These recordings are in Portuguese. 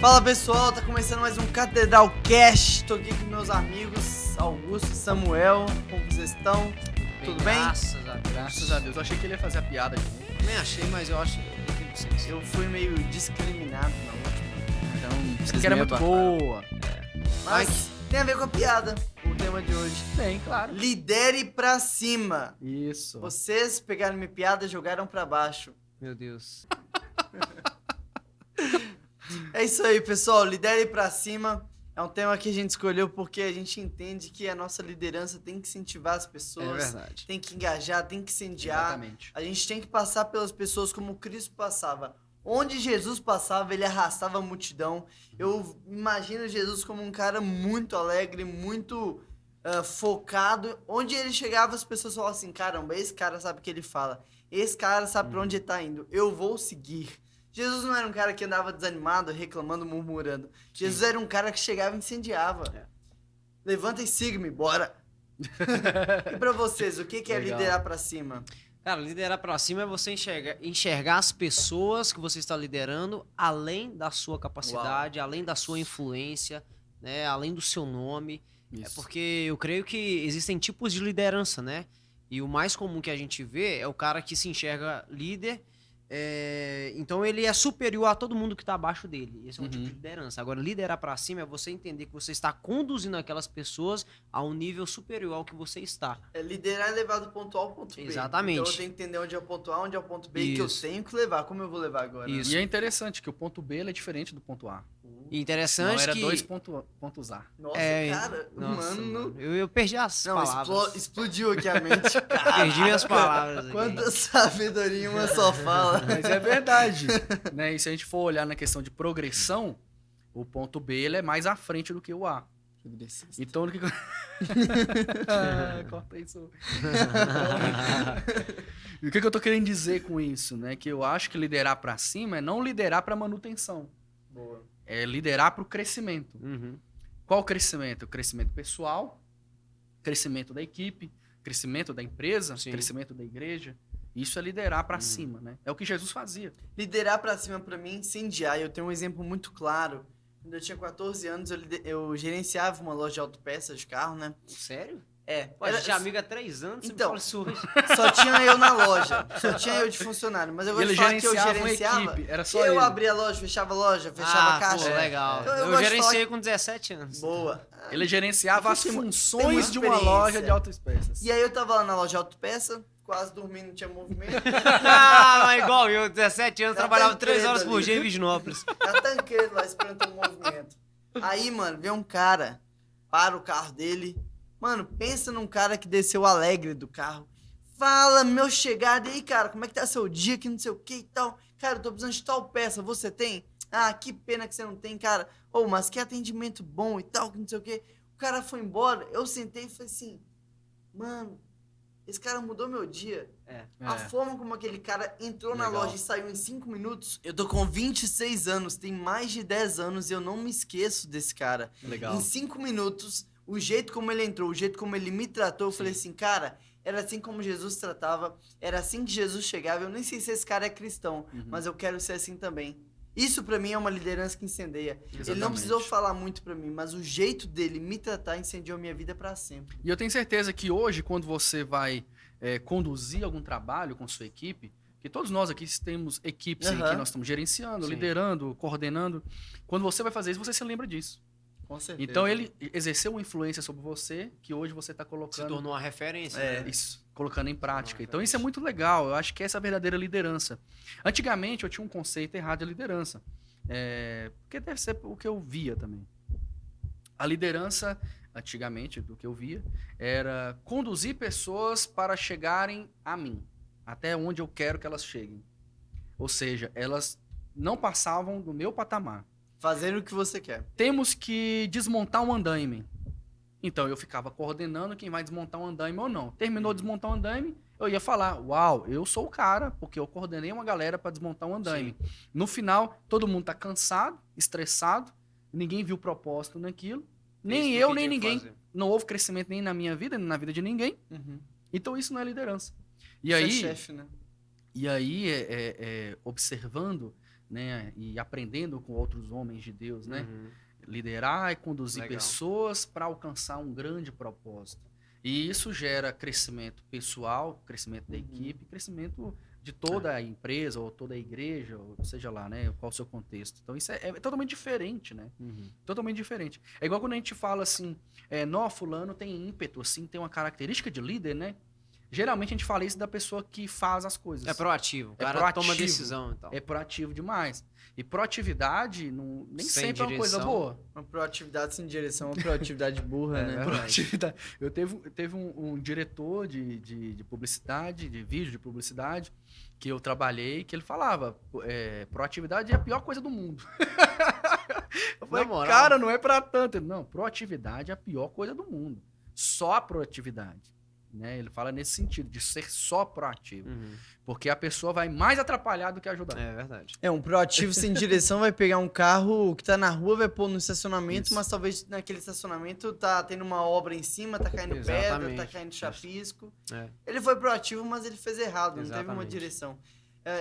Fala pessoal, tá começando mais um Catedral Cast. Tô aqui com meus amigos Augusto e Samuel. Como vocês estão? Tudo bem? Graças a Deus. Eu achei que ele ia fazer a piada de novo. Também achei, mas eu acho que tem vocês. Eu fui meio discriminado na última. Então, Vocês que era me muito abafaram. boa. Mas tem a ver com a piada, o tema de hoje. Bem, claro. Lidere pra cima. Isso. Vocês pegaram minha piada e jogaram pra baixo. Meu Deus. É isso aí, pessoal. Lidere pra cima. É um tema que a gente escolheu porque a gente entende que a nossa liderança tem que incentivar as É pessoas, verdade. tem que engajar, tem que incendiar. Exatamente. A gente tem que passar pelas pessoas como Cristo passava. Onde Jesus passava, ele arrastava a multidão. Eu imagino Jesus como um cara muito alegre, muito focado. Onde ele chegava, as pessoas falavam assim, caramba, esse cara sabe o que ele fala. Esse cara sabe pra onde ele tá indo. Eu vou seguir. Jesus não era um cara que andava desanimado, reclamando, murmurando. Jesus era um cara que chegava e incendiava. Levanta e siga-me, bora. E pra vocês, o que é Legal. liderar pra cima? Cara, liderar pra cima é você enxergar as pessoas que você está liderando além da sua capacidade, além da sua influência, né? Além do seu nome. É Isso. porque eu creio que existem tipos de liderança, né? E o mais comum que a gente vê é o cara que se enxerga líder. Então ele é superior a todo mundo que está abaixo dele. Esse é um tipo de liderança. Agora, liderar para cima é você entender que você está conduzindo aquelas pessoas a um nível superior ao que você está. Liderar é levar do ponto A ao ponto B. Exatamente. Então eu tenho que entender onde é o ponto A, onde é o ponto B, e que eu Isso. tenho que levar. Como eu vou levar agora? Isso. E é interessante que o ponto B ele é diferente do ponto A. E interessante Não, era que... dois pontos A. Nossa, É, cara, Nossa, mano. Eu perdi as Não, palavras. explodiu aqui a mente. Perdi minhas palavras aqui. Quanta sabedoria uma só fala. Mas é verdade. Né? E se a gente for olhar na questão de progressão, o ponto B ele é mais à frente do que o A. Então, o que corta isso. E o que eu tô querendo dizer com isso, né? Que eu acho que liderar pra cima é não liderar pra manutenção. Boa. É liderar pro crescimento. Uhum. Qual o crescimento? O crescimento pessoal, crescimento da equipe, crescimento da empresa, Sim. crescimento da igreja. Isso é liderar pra cima, né? É o que Jesus fazia. Liderar pra cima pra mim é incendiar. Eu tenho um exemplo muito claro. Quando eu tinha 14 anos, eu gerenciava uma loja de autopeças de carro, né? Sério? Pô, Era- a gente é amigo há 3 anos, Então. você me fala isso hoje. Só tinha eu na loja. Só tinha eu de funcionário. Mas eu E gosto ele de falar que eu gerenciava uma gerenciava. equipe, era Que só eu ele. abria a loja, fechava a caixa. Pô, legal. Então eu eu gosto de gerenciei falar com 17 anos. Boa. Ele gerenciava as Tem muita funções de uma experiência. loja de autopeças. E aí eu tava lá na loja de autopeça, quase dormindo, não tinha movimento. Mas igual eu, 17 anos, Tá trabalhava 3 tranquilo horas por ali. dia em Viginópolis. Tá tanqueiro lá esperando ter um movimento. Aí, mano, vem um cara, para o carro dele. Mano, pensa num cara que desceu alegre do carro. Fala, meu chegado, e aí, cara, como é que tá seu dia, que não sei o que e tal. Cara, eu tô precisando de tal peça, você tem? Ah, que pena que você não tem, cara. Ô, mas que atendimento bom e tal, que não sei o que. O cara foi embora, eu sentei e falei assim, mano, esse cara mudou meu dia. A forma como aquele cara entrou na Legal. loja e saiu em 5 minutos. Eu tô com 26 anos, tem mais de 10 anos e eu não me esqueço desse cara. Legal. Em 5 minutos, o jeito como ele entrou, o jeito como ele me tratou, eu falei assim, cara, era assim como Jesus tratava, era assim que Jesus chegava. Eu nem sei se esse cara é cristão, mas eu quero ser assim também. Isso pra mim é uma liderança que incendeia. Ele não Exatamente. precisou falar muito pra mim, mas o jeito dele me tratar incendiou minha vida pra sempre. E eu tenho certeza que hoje, quando você vai conduzir algum trabalho com sua equipe, que todos nós aqui temos equipes em que nós estamos gerenciando, Sim. liderando, coordenando. Quando você vai fazer isso, você se lembra disso. Com certeza. Então ele exerceu uma influência sobre você que hoje você está Se colocando tornou uma referência. né? isso, colocando em prática. Uma Então isso é muito legal. Eu acho que essa é a verdadeira liderança. Antigamente eu tinha um conceito errado de liderança, porque deve ser o que eu via também. A liderança, antigamente, do que eu via, era conduzir pessoas para chegarem a mim, até onde eu quero que elas cheguem. Ou seja, elas não passavam do meu patamar. Fazer o que você quer. Temos que desmontar um andaime. Então eu ficava coordenando quem vai desmontar um andaime ou não. Terminou de desmontar um andaime, eu ia falar, uau, eu sou o cara, porque eu coordenei uma galera para desmontar um andaime. No final, todo mundo tá cansado, estressado, ninguém viu propósito naquilo, nem eu, nem ninguém. Não houve crescimento nem na minha vida, nem na vida de ninguém. Então isso não é liderança. E Você aí, é chefe, né? observando né? E aprendendo com outros homens de Deus, né? Uhum. Liderar e conduzir Legal. pessoas para alcançar um grande propósito. E isso gera crescimento pessoal, crescimento da equipe, crescimento de toda a empresa ou toda a igreja, ou seja lá, né? Qual o seu contexto. Então isso é totalmente diferente, né? Uhum. Totalmente diferente. É igual quando a gente fala assim, fulano tem ímpeto, assim, tem uma característica de líder, né? Geralmente a gente fala isso da pessoa que faz as coisas. É proativo. O É cara proativo. toma decisão e tal. É proativo demais. E proatividade nem Sem sempre é uma coisa direção. boa. Uma proatividade sem direção, uma proatividade burra, né? verdade. Proatividade. Eu teve um diretor de publicidade, de vídeo de publicidade, que eu trabalhei, que ele falava, proatividade é a pior coisa do mundo. Eu falei, Na moral. cara, não é pra tanto. Ele, não, proatividade é a pior coisa do mundo. Só a proatividade. Né? Ele fala nesse sentido, de ser só proativo. Uhum. Porque a pessoa vai mais atrapalhar do que ajudar. É verdade. Um proativo sem direção vai pegar um carro que tá na rua, vai pôr no estacionamento, Isso. mas talvez naquele estacionamento tá tendo uma obra em cima, tá caindo pedra, Exatamente. tá caindo chapisco. É. Ele foi proativo, mas ele fez errado, não teve uma Exatamente. direção.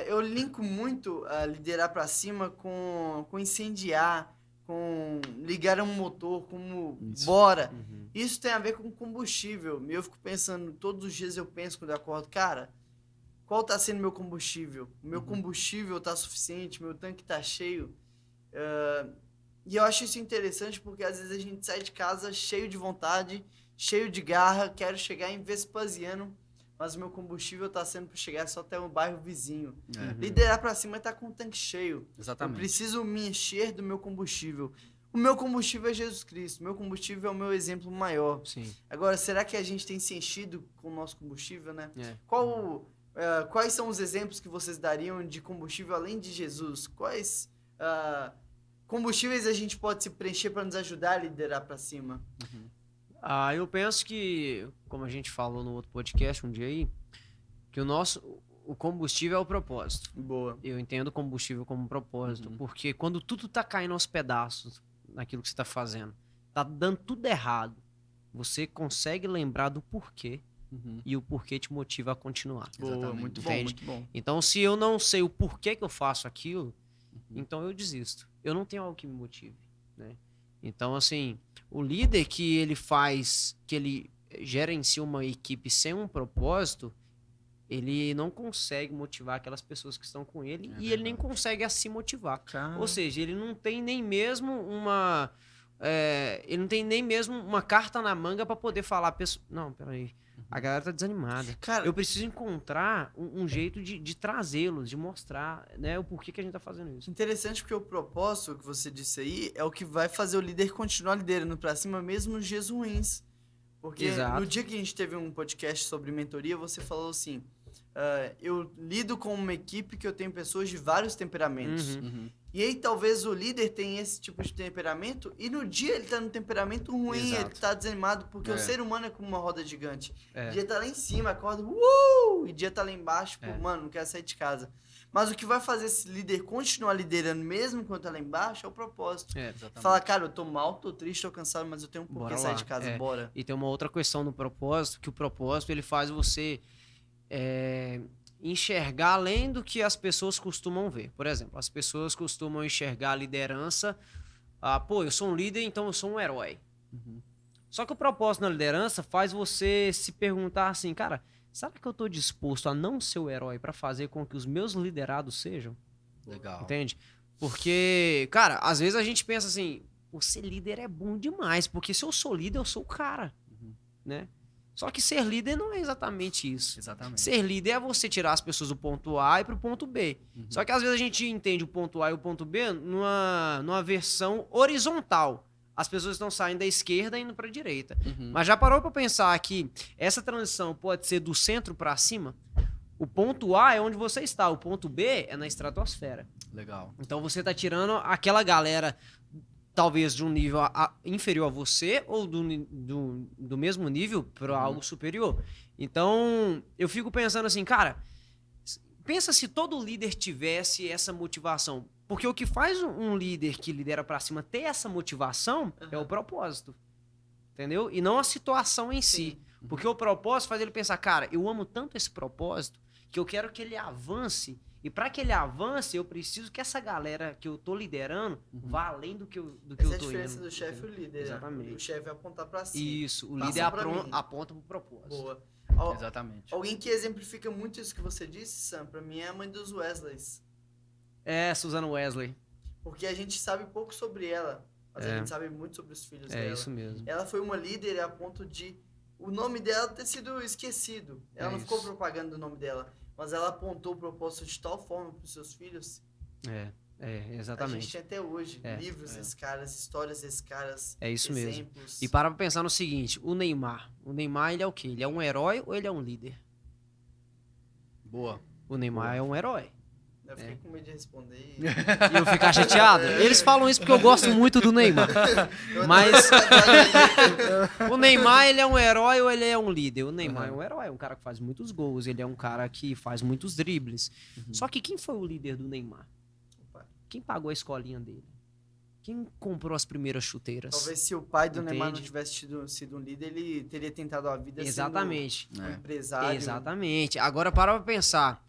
Eu linko muito a liderar pra cima com incendiar, com ligar um motor, como Isso. bora. Uhum. Isso tem a ver com combustível. Eu fico pensando, todos os dias eu penso quando eu acordo, cara, qual tá sendo meu combustível? O meu combustível tá suficiente? Meu tanque tá cheio? E eu acho isso interessante porque às vezes a gente sai de casa cheio de vontade, cheio de garra, quero chegar em Vespasiano, mas o meu combustível tá sendo para chegar só até o bairro vizinho. É, Liderar para cima é estar com o tanque cheio. Eu exatamente. preciso me encher do meu combustível. O meu combustível é Jesus Cristo. O meu combustível é o meu exemplo maior. Sim. Agora, será que a gente tem se enchido com o nosso combustível, né? É. Quais são os exemplos que vocês dariam de combustível além de Jesus? Quais combustíveis a gente pode se preencher para nos ajudar a liderar para cima? Eu penso que, como a gente falou no outro podcast um dia aí, que o combustível é o propósito. Boa. Eu entendo o combustível como propósito, porque quando tudo tá caindo aos pedaços naquilo que você tá fazendo, tá dando tudo errado, você consegue lembrar do porquê e o porquê te motiva a continuar. Boa, Exatamente. muito bom, Entende? muito bom. Então, se eu não sei o porquê que eu faço aquilo, então eu desisto. Eu não tenho algo que me motive, né? Então, assim, o líder que ele gera em si uma equipe sem um propósito, ele não consegue motivar aquelas pessoas que estão com ele e ele nem consegue a se motivar. Ou seja, ele não tem nem mesmo uma carta na manga para poder falar, não, peraí, a galera tá desanimada. Cara, Eu preciso encontrar um jeito de trazê-los, de mostrar, né, o porquê que a gente tá fazendo isso. interessante porque o propósito que você disse aí é o que vai fazer o líder continuar liderando para cima mesmo nos dias ruins. Porque Exato. no dia que a gente teve um podcast sobre mentoria, você falou assim, eu lido com uma equipe que eu tenho pessoas de vários temperamentos. Uhum. E aí talvez o líder tenha esse tipo de temperamento e no dia ele tá num temperamento ruim, Exato. ele tá desanimado, porque o ser humano é como uma roda gigante. É. Dia tá lá em cima, acorda, e dia tá lá embaixo, mano, não quero sair de casa. Mas o que vai fazer esse líder continuar liderando mesmo quando tá lá embaixo é o propósito. Exatamente. Falar, cara, eu tô mal, tô triste, tô cansado, mas eu tenho um porquê Bora sair lá. de casa, bora. E tem uma outra questão no propósito, que o propósito ele faz você enxergar além do que as pessoas costumam ver. Por exemplo, as pessoas costumam enxergar a liderança, eu sou um líder, então eu sou um herói. Só que o propósito na liderança faz você se perguntar assim, cara, será que eu tô disposto a não ser o herói para fazer com que os meus liderados sejam? Legal. Entende? Porque, cara, às vezes a gente pensa assim, ser líder é bom demais, porque se eu sou líder, eu sou o cara, né? Só que ser líder não é exatamente isso. Exatamente. Ser líder é você tirar as pessoas do ponto A e pro ponto B. Só que às vezes a gente entende o ponto A e o ponto B numa versão horizontal. As pessoas estão saindo da esquerda e indo pra direita. Mas já parou pra pensar que essa transição pode ser do centro pra cima? O ponto A é onde você está, o ponto B é na estratosfera. Legal. Então você tá tirando aquela galera, talvez de um nível inferior a você, ou do mesmo nível para algo superior. Então, eu fico pensando assim, cara, pensa se todo líder tivesse essa motivação. Porque o que faz um líder que lidera para cima ter essa motivação é o propósito. Entendeu? E não a situação em si. Porque o propósito faz ele pensar, cara, eu amo tanto esse propósito que eu quero que ele avance E para que ele avance, eu preciso que essa galera que eu tô liderando vá além do que eu Essa é a tô diferença indo. do chefe e o líder. Exatamente. O chefe vai apontar pra cima. Isso, o Passa líder pra mim. aponta pro propósito. Boa. Exatamente. Alguém que exemplifica muito isso que você disse, Sam, pra mim é a mãe dos Wesleys. Susana Wesley. Porque a gente sabe pouco sobre ela, mas a gente sabe muito sobre os filhos dela. É isso mesmo. Ela foi uma líder a ponto de o nome dela ter sido esquecido. Ela não ficou propagando o nome dela, mas ela apontou o propósito de tal forma para os seus filhos. A Exatamente. gente tem até hoje livros desses caras, histórias desses caras, É isso mesmo. exemplos. E para pensar no seguinte, o Neymar, ele é o quê? Ele é um herói ou ele é um líder? Boa. O Neymar é um herói. Eu fiquei com medo de responder. E eu ficar chateado? Eles falam isso porque eu gosto muito do Neymar. Mas o Neymar, ele é um herói ou ele é um líder? O Neymar é um herói, é um cara que faz muitos gols, ele é um cara que faz muitos dribles. Só que quem foi o líder do Neymar? Quem pagou a escolinha dele? Quem comprou as primeiras chuteiras? Talvez se o pai do Neymar não tivesse sido um líder, ele teria tentado a vida Exatamente. sendo um empresário. Exatamente. Agora, para pensar.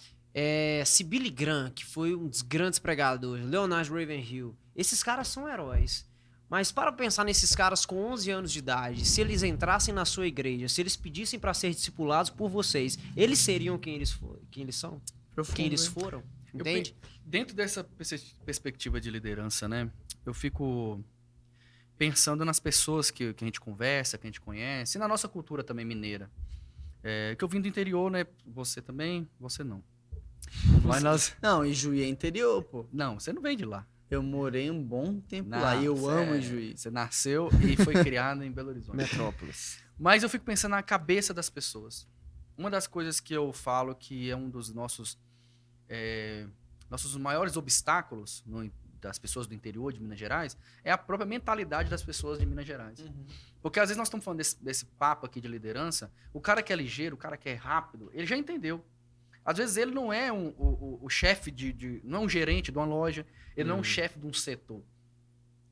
Se Billy Graham, que foi um dos grandes pregadores, Leonard Ravenhill, esses caras são heróis. Mas para pensar nesses caras com 11 anos de idade, se eles entrassem na sua igreja, se eles pedissem para ser discipulados por vocês, eles seriam quem eles são? Profundo, quem eles foram? Entende? Dentro dessa perspectiva de liderança, né? Eu fico pensando nas pessoas que a gente conversa, que a gente conhece, e na nossa cultura também mineira. Que eu vim do interior, né? Você também, você não. Mas Não, e Juí é interior, pô. Não, você não veio de lá. Eu morei um bom tempo lá e eu amo Juí. Você nasceu e foi criado em Belo Horizonte. Metrópolis. Mas eu fico pensando na cabeça das pessoas. Uma das coisas que eu falo que é um dos nossos maiores obstáculos das pessoas do interior de Minas Gerais é a própria mentalidade das pessoas de Minas Gerais. Porque às vezes nós estamos falando desse papo aqui de liderança, o cara que é ligeiro, o cara que é rápido, ele já entendeu. Às vezes ele não é o chefe não é um gerente de uma loja, ele não é um chefe de um setor.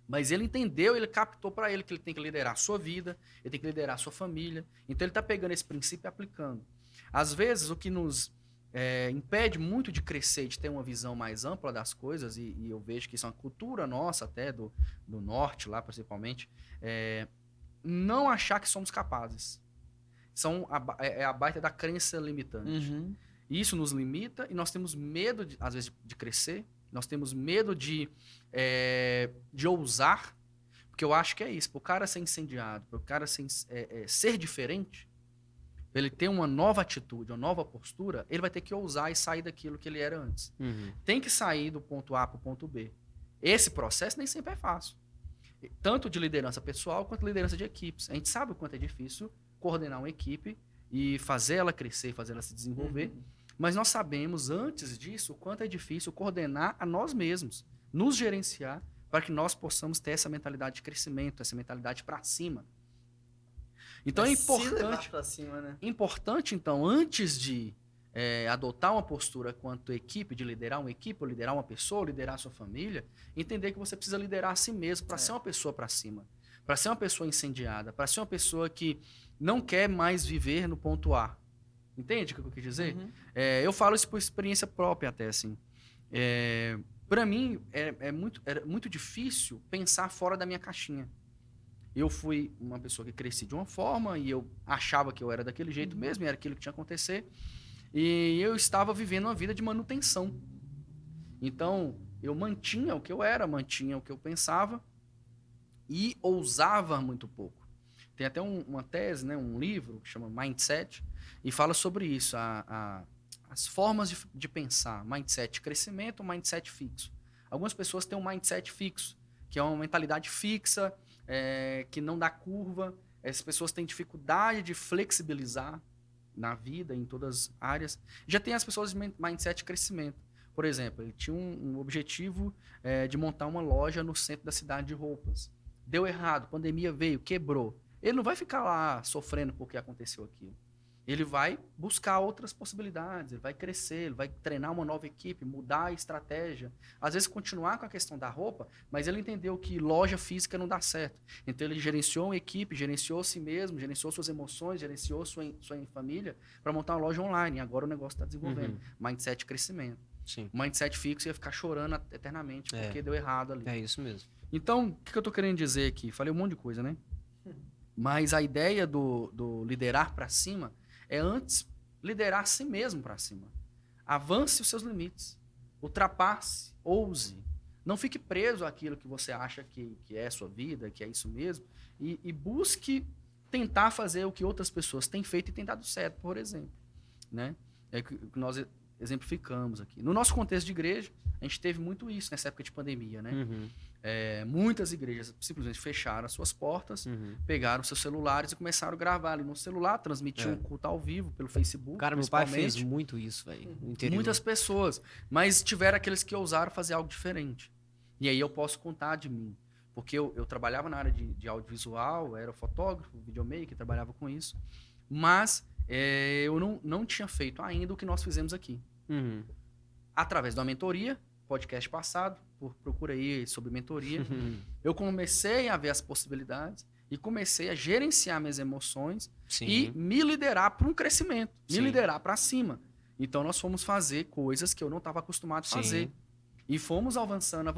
Mas ele entendeu, ele captou para ele que ele tem que liderar a sua vida, ele tem que liderar a sua família. Então ele está pegando esse princípio e aplicando. Às vezes o que nos impede muito de crescer, de ter uma visão mais ampla das coisas, e eu vejo que isso é uma cultura nossa até, do norte lá principalmente, não achar que somos capazes. É a baita da crença limitante. Isso nos limita e nós temos medo, às vezes, de crescer. Nós temos medo de ousar. Porque eu acho que é isso. Para o cara ser incendiado, para o cara ser diferente, pra ele ter uma nova atitude, uma nova postura, ele vai ter que ousar e sair daquilo que ele era antes. Tem que sair do ponto A para o ponto B. Esse processo nem sempre é fácil. Tanto de liderança pessoal quanto de liderança de equipes. A gente sabe o quanto é difícil coordenar uma equipe e fazer ela crescer, fazer ela se desenvolver. Mas nós sabemos, antes disso, o quanto é difícil coordenar a nós mesmos, nos gerenciar, para que nós possamos ter essa mentalidade de crescimento, essa mentalidade para cima. Então é importante, pra cima, né? importante, então, antes de adotar uma postura quanto equipe, de liderar uma equipe, ou liderar uma pessoa, ou liderar a sua família, entender que você precisa liderar a si mesmo para ser uma pessoa para cima, para ser uma pessoa incendiada, para ser uma pessoa que não quer mais viver no ponto A. Entende o que eu quis dizer? Eu falo isso por experiência própria até, assim. Para mim, era muito difícil pensar fora da minha caixinha. Eu fui uma pessoa que cresci de uma forma e eu achava que eu era daquele jeito mesmo, e era aquilo que tinha que acontecer. E eu estava vivendo uma vida de manutenção. Então, eu mantinha o que eu era, mantinha o que eu pensava e ousava muito pouco. Tem até uma tese, né, um livro que chama Mindset, e fala sobre isso, as formas de pensar, mindset de crescimento, mindset fixo. Algumas pessoas têm um mindset fixo, que é uma mentalidade fixa, que não dá curva. Essas pessoas têm dificuldade de flexibilizar na vida, em todas as áreas. Já tem as pessoas de mindset de crescimento. Por exemplo, ele tinha um objetivo de montar uma loja no centro da cidade de roupas. Deu errado, pandemia veio, quebrou. Ele não vai ficar lá sofrendo porque aconteceu aquilo. Ele vai buscar outras possibilidades, ele vai crescer, ele vai treinar uma nova equipe, mudar a estratégia. Às vezes continuar com a questão da roupa, mas ele entendeu que loja física não dá certo. Então ele gerenciou uma equipe, gerenciou si mesmo, gerenciou suas emoções, gerenciou sua família para montar uma loja online. E agora o negócio está desenvolvendo. Mindset de crescimento. Sim. O mindset fixo ia ficar chorando eternamente porque deu errado ali. É isso mesmo. Então, o que eu tô querendo dizer aqui? Falei um monte de coisa, né? Mas a ideia do liderar para cima é antes liderar a si mesmo para cima. Avance os seus limites. Ultrapasse, ouse. Não fique preso àquilo que você acha que é a sua vida, que é isso mesmo. E busque tentar fazer o que outras pessoas têm feito e têm dado certo, por exemplo. Né? É que nós exemplificamos aqui. No nosso contexto de igreja, a gente teve muito isso nessa época de pandemia. Né? Muitas igrejas simplesmente fecharam as suas portas, pegaram seus celulares e começaram a gravar ali no celular, transmitiam um culto ao vivo pelo Facebook. Cara, meu pai fez muito isso, velho, no interior. Muitas pessoas, mas tiveram aqueles que ousaram fazer algo diferente. E aí eu posso contar de mim, porque eu trabalhava na área de audiovisual, era fotógrafo, videomaker, trabalhava com isso, mas eu não tinha feito ainda o que nós fizemos aqui. Através da mentoria, podcast passado, procura aí sobre mentoria, eu comecei a ver as possibilidades e comecei a gerenciar minhas emoções e me liderar para um crescimento, me liderar para cima. Então nós fomos fazer coisas que eu não estava acostumado a fazer. E fomos avançando.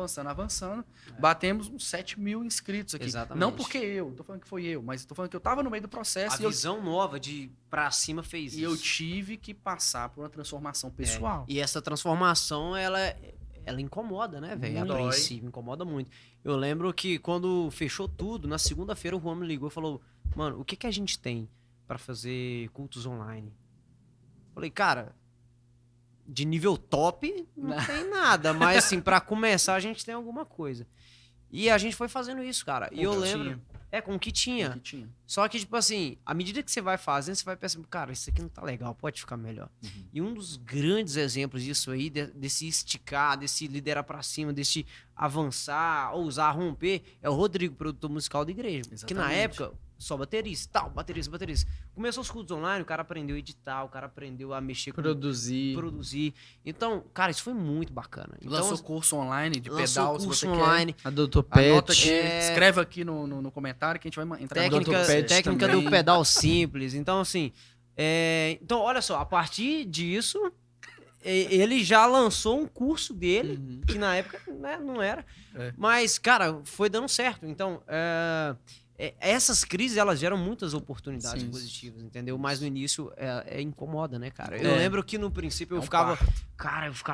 Batemos uns 7 mil inscritos aqui. Exatamente. Não porque eu, tô falando que foi eu, mas tô falando que eu tava no meio do processo. A visão nova de pra cima fez isso. E eu tive que passar por uma transformação pessoal. E essa transformação, ela incomoda, né, velho? A princípio, incomoda muito. Eu lembro que quando fechou tudo, na segunda-feira o Juan me ligou e falou: mano, o que a gente tem pra fazer cultos online? Falei, cara, de nível top não tem nada, mas assim, pra começar a gente tem alguma coisa. E a gente foi fazendo isso, cara. E eu lembro... com o que tinha. Só que, tipo assim, à medida que você vai fazendo, você vai pensando, cara, isso aqui não tá legal, pode ficar melhor. E um dos grandes exemplos disso aí, desse esticar, desse liderar pra cima, desse avançar, ousar, romper, é o Rodrigo, produtor musical da igreja. Exatamente. Que na época, só baterista, baterista. Começou os cultos online, o cara aprendeu a editar, o cara aprendeu a mexer com... Produzir. Então, cara, isso foi muito bacana. Então, lançou curso online de pedal, se você online. quer. A Dr. Pet. Anota aqui, escreve aqui no comentário que a gente vai entrar no Dr. Pet técnica também. do pedal simples. Então, assim... Então, olha só, a partir disso, ele já lançou um curso dele, que na época, né, não era. Mas, cara, foi dando certo. Então, essas crises, elas geram muitas oportunidades positivas, entendeu? Mas no início incomoda, né, cara? Eu lembro que no princípio eu ficava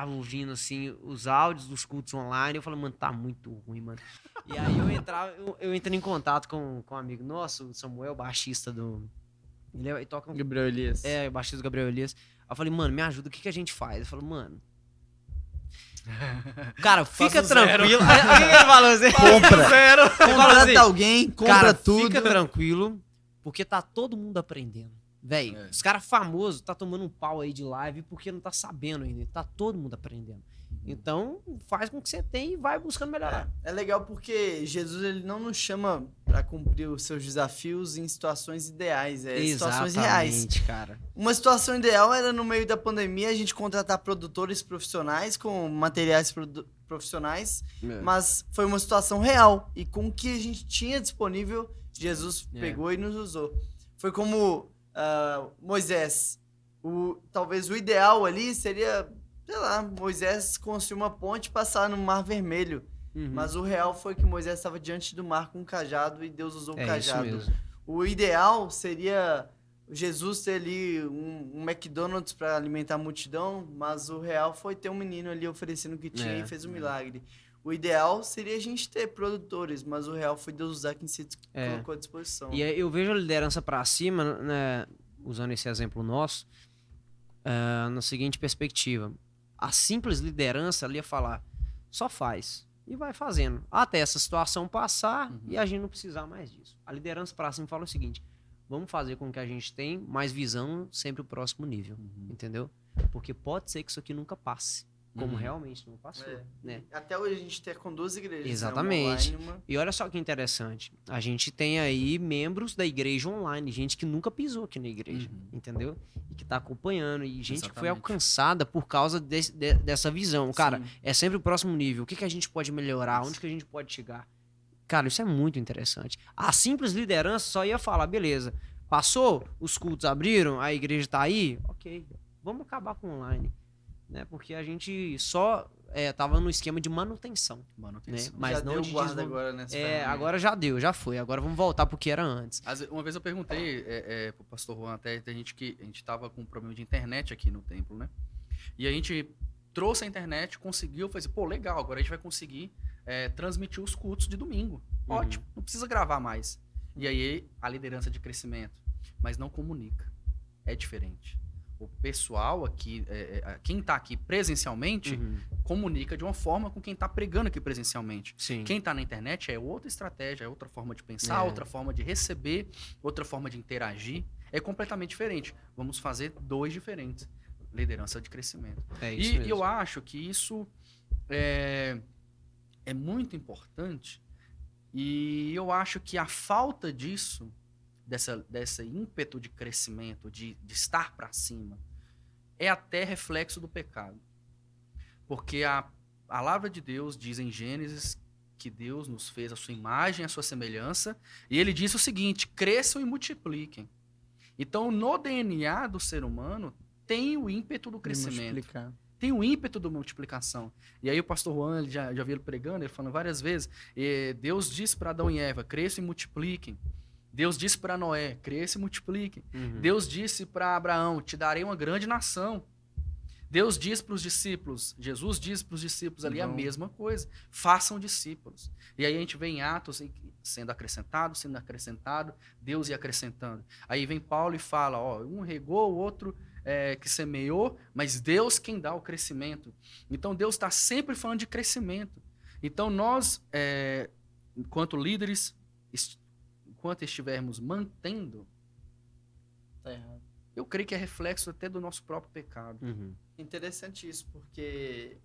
ouvindo, assim, os áudios dos cultos online, eu falei, mano, tá muito ruim, mano. E aí eu entrei em contato com um amigo nosso, o Samuel, baixista do... Ele toca um... Gabriel Elias. O baixista do Gabriel Elias. Aí eu falei, mano, me ajuda, o que a gente faz? Ele falou, mano... Cara, fica tranquilo. Aí ele falou assim, Compra. Contrata assim, alguém, compra cara, tudo. Fica tranquilo, porque tá todo mundo aprendendo. Véi, os caras famosos tá tomando um pau aí de live porque não tá sabendo ainda. Tá todo mundo aprendendo. Então, faz com que você tenha e vai buscando melhorar. É legal porque Jesus ele não nos chama para cumprir os seus desafios em situações ideais, situações reais. Cara. Uma situação ideal era no meio da pandemia a gente contratar produtores profissionais com materiais profissionais, mas foi uma situação real e com o que a gente tinha disponível, Jesus pegou e nos usou. Foi como Moisés. Talvez o ideal ali seria, sei lá, Moisés construir uma ponte e passar no Mar Vermelho. Mas o real foi que Moisés estava diante do mar com um cajado e Deus usou o cajado. Isso mesmo. O ideal seria Jesus ter ali um McDonald's para alimentar a multidão, mas o real foi ter um menino ali oferecendo o que tinha e fez um milagre. O ideal seria a gente ter produtores, mas o real foi Deus usar quem se colocou à disposição. E eu vejo a liderança para cima, né, usando esse exemplo nosso, na seguinte perspectiva. A simples liderança ali ia falar, só faz. E vai fazendo. Até essa situação passar e a gente não precisar mais disso. A liderança para cima fala o seguinte, vamos fazer com que a gente tenha mais visão sempre o próximo nível. Entendeu? Porque pode ser que isso aqui nunca passe. Como realmente não passou. Né? Até hoje a gente tem com 2 igrejas. Exatamente. Né? Online, E olha só que interessante. A gente tem aí membros da igreja online. Gente que nunca pisou aqui na igreja. Entendeu? E que tá acompanhando. E gente que foi alcançada por causa dessa visão. Cara, é sempre o próximo nível. O que a gente pode melhorar? Onde que a gente pode chegar? Cara, isso é muito interessante. A simples liderança só ia falar, beleza, passou, os cultos abriram, a igreja tá aí, ok, vamos acabar com o online. né? Porque a gente só tava no esquema de manutenção. Manutenção. Né? Mas já não deu de guarda desenvolvimento. agora nessa ferramenta. Agora já deu, já foi. Agora vamos voltar pro que era antes. Uma vez eu perguntei pro pastor Juan, até tem gente que a gente tava com um problema de internet aqui no templo, né? E a gente trouxe a internet, conseguiu, falei assim, pô, legal, agora a gente vai conseguir transmitir os cultos de domingo. Uhum. Ótimo, não precisa gravar mais. E aí a liderança de crescimento, mas não comunica. É diferente. O pessoal aqui, quem tá aqui presencialmente, comunica de uma forma com quem tá pregando aqui presencialmente. Sim. Quem tá na internet é outra estratégia, é outra forma de pensar, outra forma de receber, outra forma de interagir. É completamente diferente. Vamos fazer 2 diferentes. Liderança de crescimento. É isso E mesmo. eu acho que isso é muito importante. E eu acho que a falta disso, desse ímpeto de crescimento, de estar para cima, é até reflexo do pecado. Porque a palavra de Deus diz em Gênesis que Deus nos fez a sua imagem, a sua semelhança, e ele diz o seguinte: cresçam e multipliquem. Então, no DNA do ser humano, tem o ímpeto do crescimento. Tem o ímpeto da multiplicação. E aí o pastor Juan, ele já viu ele pregando, ele falando várias vezes, Deus disse para Adão e Eva, cresçam e multipliquem. Deus disse para Noé, cresçam e multipliquem. Deus disse para Abraão, te darei uma grande nação. Deus diz para os discípulos, Jesus diz para os discípulos ali a mesma coisa. Façam discípulos. E aí a gente vê em Atos sendo acrescentado, Deus ia acrescentando. Aí vem Paulo e fala, um regou, o outro que semeou, mas Deus quem dá o crescimento. Então Deus está sempre falando de crescimento. Então nós, enquanto líderes, enquanto estivermos mantendo, Tá errado. eu creio que é reflexo até do nosso próprio pecado. Interessante isso, porque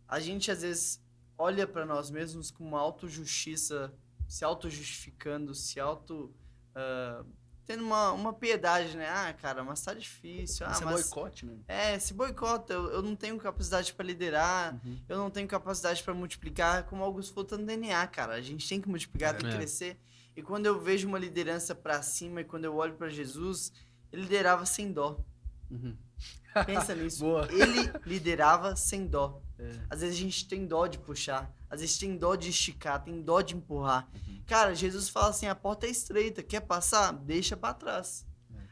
a gente às vezes olha para nós mesmos com uma autojustiça, se auto-justificando, tendo uma piedade, né? Ah, cara, mas tá difícil. Isso é mas boicote, né? se boicota, eu não tenho capacidade para liderar, eu não tenho capacidade para multiplicar, como Augusto falou, tá no DNA, cara. A gente tem que multiplicar, tem que crescer. E quando eu vejo uma liderança para cima e quando eu olho para Jesus, ele liderava sem dó. Pensa nisso. Boa. Ele liderava sem dó. Às vezes a gente tem dó de puxar, às vezes tem dó de esticar, tem dó de empurrar. Cara, Jesus fala assim, a porta é estreita, quer passar? Deixa pra trás.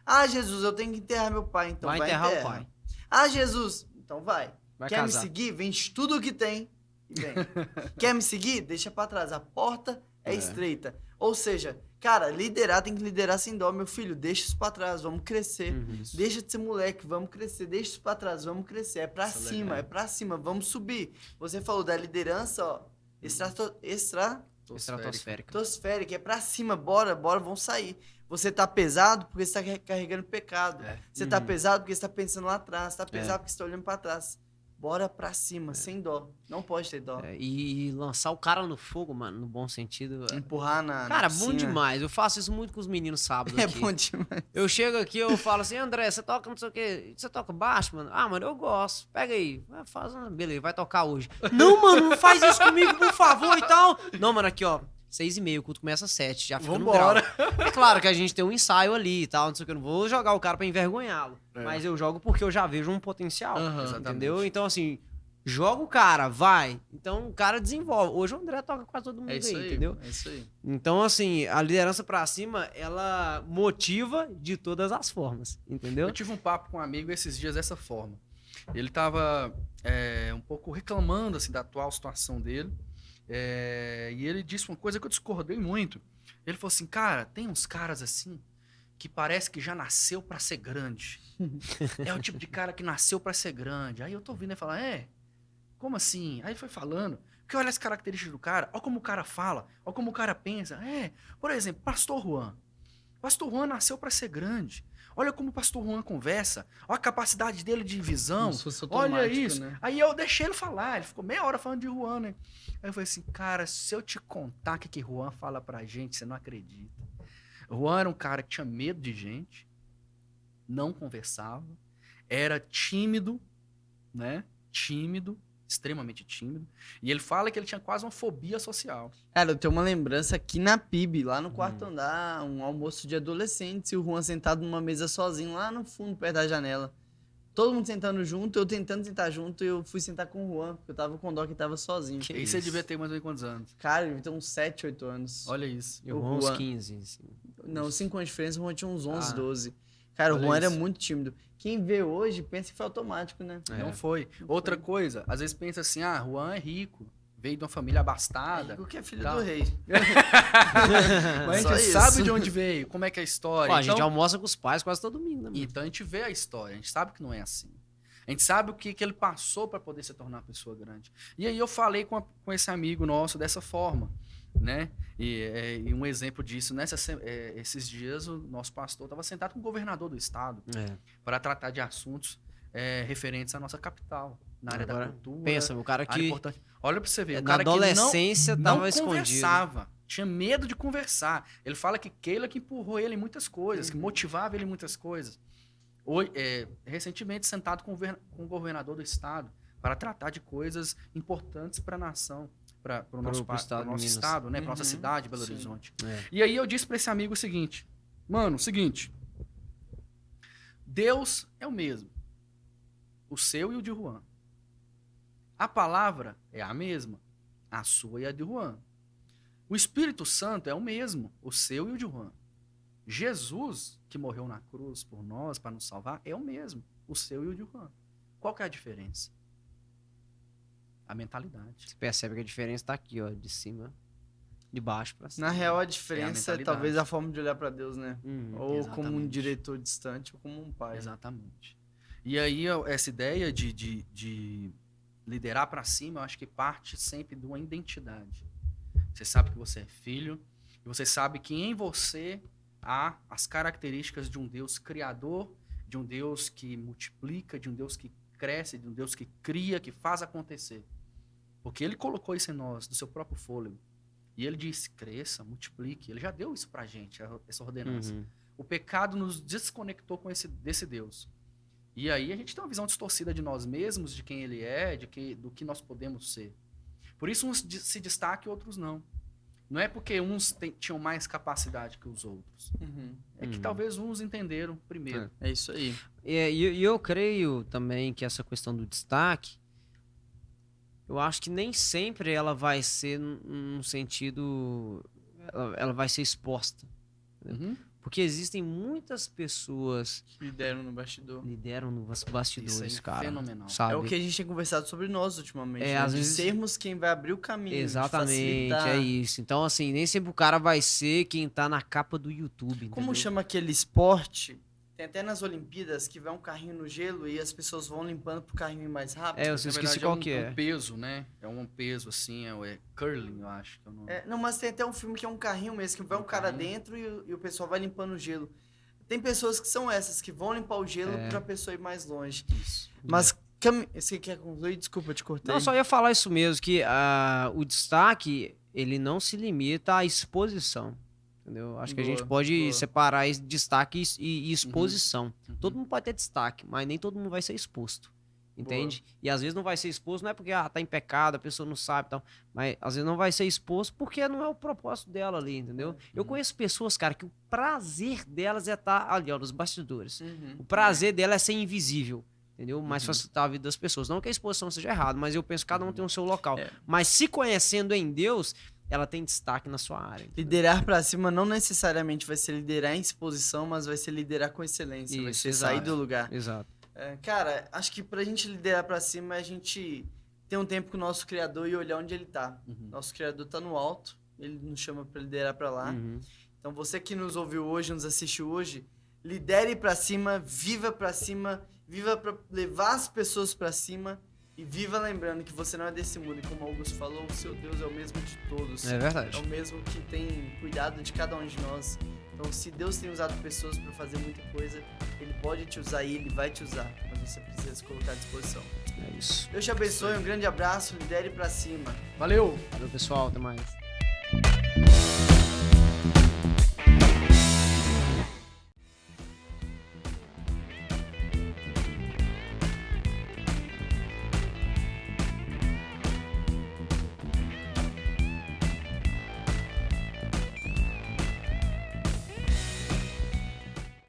Ah, Jesus, eu tenho que enterrar meu pai, então vai enterrar enterra. o pai. Ah, Jesus, então vai. Quer casar. me seguir? Vende tudo o que tem e vem. Quer me seguir? Deixa pra trás. A porta é estreita. Ou seja, cara, liderar tem que liderar sem dó. Meu filho, deixa isso pra trás, vamos crescer. Deixa de ser moleque, vamos crescer. Deixa isso pra trás, vamos crescer. É pra cima, é pra cima, vamos subir. Você falou da liderança, ó, estratosférica, é pra cima, bora, vamos sair. Você tá pesado porque você tá carregando pecado. Você tá pesado porque você tá pensando lá atrás. Você tá pesado porque você tá olhando pra trás. Bora pra cima, sem dó. Não pode ter dó. E lançar o cara no fogo, mano, no bom sentido. Empurrar na Cara, na bom piscina. demais. Eu faço isso muito com os meninos sábado É aqui. bom demais. Eu chego aqui, eu falo assim, André, você toca não sei o quê. Você toca baixo, mano? Ah, mano, eu gosto. Pega aí. Beleza, vai tocar hoje. Não, mano, não faz isso comigo, por favor, e tal. Não, mano, aqui, ó. 6h30, o culto começa às 7, já fica Vambora. no grau. É claro que a gente tem um ensaio ali e tal, não sei o que. Eu não vou jogar o cara pra envergonhá-lo. Mas eu jogo porque eu já vejo um potencial, entendeu? Então, assim, joga o cara, vai. Então, o cara desenvolve. Hoje o André toca quase todo mundo aí, entendeu? É isso aí. Então, assim, a liderança pra cima, ela motiva de todas as formas, entendeu? Eu tive um papo com um amigo esses dias dessa forma. Ele tava um pouco reclamando assim, da atual situação dele. E ele disse uma coisa que eu discordei muito. Ele falou assim, cara, tem uns caras assim que parece que já nasceu pra ser grande. É o tipo de cara que nasceu pra ser grande. Aí eu tô ouvindo ele falar, como assim? Aí ele foi falando, porque olha as características do cara, olha como o cara fala, olha como o cara pensa. Por exemplo, Pastor Juan. Pastor Juan nasceu pra ser grande. Olha como o Pastor Juan conversa. Olha a capacidade dele de visão. Como se fosse Olha automático, isso. né? Aí eu deixei ele falar. Ele ficou meia hora falando de Juan, né? Aí eu falei assim, cara, se eu te contar o que Juan fala pra gente, você não acredita. Juan era um cara que tinha medo de gente, não conversava, era tímido, né? Tímido, extremamente tímido. E ele fala que ele tinha quase uma fobia social. Cara, eu tenho uma lembrança aqui na PIB, lá no quarto andar, um almoço de adolescentes, e o Juan sentado numa mesa sozinho, lá no fundo, perto da janela. todo mundo sentando junto, eu tentando sentar junto, e eu fui sentar com o Juan, porque eu tava com o Dó que tava sozinho. Que E isso? você devia ter mais ou menos quantos anos? Cara, ele tem uns 7, 8 anos. Olha isso. Eu o vou uns Juan. 15, assim. Não, 5 anos de diferença, o Juan tinha uns 11, Ah. 12. Cara, o Olha Juan era isso. muito tímido. Quem vê hoje pensa que foi automático, né? É. Não foi. Outra coisa, às vezes pensa assim, Juan é rico, veio de uma família abastada. Rico que é filho Tá. do rei. Mas a Só gente isso. sabe de onde veio, como é que é a história. Pô, a gente Então- almoça com os pais quase todo domingo, né? mano? Então a gente vê a história, a gente sabe que não é assim. A gente sabe o que ele passou para poder se tornar uma pessoa grande. E aí eu falei com esse amigo nosso dessa forma, né? E um exemplo disso, esses dias o nosso pastor estava sentado com o governador do estado É. para tratar de assuntos referentes à nossa capital, na área da Agora, cultura. Pensa, o cara área que importante. Olha para você ver, o na cara que não adolescência não tava escondido. conversava, tinha medo de conversar. Ele fala que Keila que empurrou ele em muitas coisas, que motivava ele em muitas coisas. Recentemente sentado com o governador do estado para tratar de coisas importantes para a nação, para o nosso estado de Minas. estado, né, para nossa Uhum, cidade, Belo sim. Horizonte. É. E aí eu disse para esse amigo o seguinte: mano, Deus é o mesmo, o seu e o de Juan. A palavra é a mesma, a sua e a de Juan. O Espírito Santo é o mesmo, o seu e o de Juan. Jesus, que morreu na cruz por nós, para nos salvar, é o mesmo, o seu e o de Juan. Qual que é a diferença? A mentalidade. Você percebe que a diferença tá aqui, ó, de cima, de baixo pra cima. Na real, a diferença é mentalidade. talvez a forma de olhar pra Deus, né? Uhum. Ou como um Exatamente. diretor distante, ou como um pai. Exatamente. E aí, essa ideia de liderar para cima, eu acho que parte sempre de uma identidade. Você sabe que você é filho, e você sabe que em você há as características de um Deus criador, de um Deus que multiplica, de um Deus que cresce, de um Deus que cria, que faz acontecer. Porque ele colocou isso em nós, do seu próprio fôlego. E ele disse, cresça, multiplique. Ele já deu isso pra gente, essa ordenança. Uhum. O pecado nos desconectou desse Deus. E aí a gente tem uma visão distorcida de nós mesmos, de quem ele é, do que nós podemos ser. Por isso uns se destacam e outros não. Não é porque uns tinham mais capacidade que os outros. Uhum. É que Uhum. talvez uns entenderam primeiro. É isso aí. E eu creio também que essa questão do destaque, eu acho que nem sempre ela vai ser num sentido... Ela vai ser exposta. Uhum. Porque existem muitas pessoas Que lideram no bastidor. que lideram nos Isso bastidores, aí, cara. fenomenal. Sabe? É o que a gente tem conversado sobre nós ultimamente. É, né? às De vezes- sermos quem vai abrir o caminho. de Exatamente, facilitar. é isso. Então, assim, nem sempre o cara vai ser quem tá na capa do YouTube, Como entendeu? chama aquele esporte? Tem até nas Olimpíadas que vai um carrinho no gelo e as pessoas vão limpando pro carrinho ir mais rápido. É, eu Na esqueci verdade, qual um, que é. um peso, né? É um peso, assim, é curling, eu acho que é o nome. Não, mas tem até um filme que é um carrinho mesmo, que vai um cara carrinho. dentro e o pessoal vai limpando o gelo. Tem pessoas que são essas, que vão limpar o gelo pra pessoa ir mais longe. Isso. Mas, você quer concluir? Desculpa, eu te cortei. Não, só ia falar isso mesmo, que o destaque, ele não se limita à exposição, entendeu? Acho que a gente Boa, pode boa. separar esse destaque e exposição. Uhum. Todo mundo pode ter destaque, mas nem todo mundo vai ser exposto, entende? E às vezes não vai ser exposto, não é porque tá em pecado, a pessoa não sabe e tal, mas às vezes não vai ser exposto porque não é o propósito dela ali, entendeu? Eu conheço pessoas, cara, que o prazer delas é estar ali, ó, nos bastidores. Uhum. O prazer dela é ser invisível, entendeu? Mais facilitar a vida das pessoas. Não que a exposição seja errada, mas eu penso que cada um tem o seu local. É. Mas se conhecendo em Deus, ela tem destaque na sua área. entendeu? Liderar pra cima não necessariamente vai ser liderar em exposição, mas vai ser liderar com excelência. Vai Isso, ser exato. sair do lugar. Exato. Cara, acho que pra gente liderar pra cima, a gente ter um tempo com o nosso Criador e olhar onde ele tá. Uhum. Nosso Criador tá no alto, ele nos chama pra liderar pra lá. Uhum. Então você que nos ouviu hoje, nos assistiu hoje, lidere pra cima, viva pra levar as pessoas pra cima e viva lembrando que você não é desse mundo. E como o Augusto falou, o seu Deus é o mesmo de todos. É verdade. É o mesmo que tem cuidado de cada um de nós. Então, se Deus tem usado pessoas para fazer muita coisa, Ele pode te usar e Ele vai te usar. Mas você precisa se colocar à disposição. É isso. Deus te abençoe, um grande abraço, lidere pra cima. Valeu! Valeu, pessoal. Até mais.